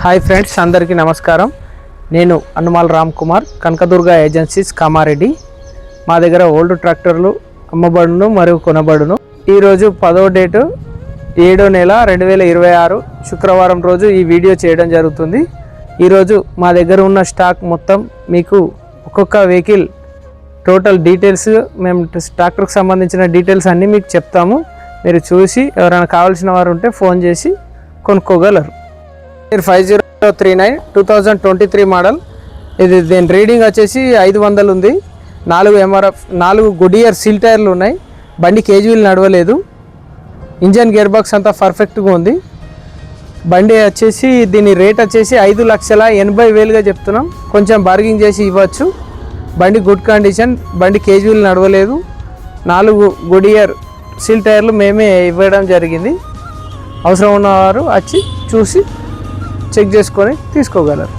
Hi friends, అందరికీ నమస్కారం. నేను అన్నమాల రామ్ కుమార్, కనకదుర్గ ఏజెన్సీస్, కామారెడ్డి. మా దగ్గర ఓల్డ్ ట్రాక్టర్లు అమ్మబడును మరియు కొనబడును. ఈరోజు 10వ డేటు 7వ నెల 2026 శుక్రవారం రోజు ఈ వీడియో చేయడం జరుగుతుంది. ఈరోజు మా దగ్గర ఉన్న స్టాక్ మొత్తం మీకు ఒక్కొక్క వెహికల్ టోటల్ డీటెయిల్స్, మేము ట్రాక్టర్కి సంబంధించిన డీటెయిల్స్ అన్నీ మీకు చెప్తాము. మీరు చూసి ఎవరైనా కావాల్సిన వారు ఉంటే ఫోన్ చేసి కొనుక్కోగలరు. 5039 2023 మోడల్. ఇది దీని రీడింగ్ వచ్చేసి 500 ఉంది. 4 MRF, 4 గుడియర్ సీల్ టైర్లు ఉన్నాయి. బండి కేజీలు నడవలేదు. ఇంజన్ గేర్ బాక్స్ అంతా పర్ఫెక్ట్గా ఉంది. బండి వచ్చేసి దీని రేట్ వచ్చేసి 5,80,000గా చెప్తున్నాం. కొంచెం బార్గింగ్ చేసి ఇవ్వచ్చు. బండి గుడ్ కండిషన్, బండి కేజీలు నడవలేదు. 4 గుడియర్ సీల్ టైర్లు మేమే ఇవ్వడం జరిగింది. అవసరం ఉన్నవారు వచ్చి చూసి చెక్ చేసుకొని తీసుకోగలరు.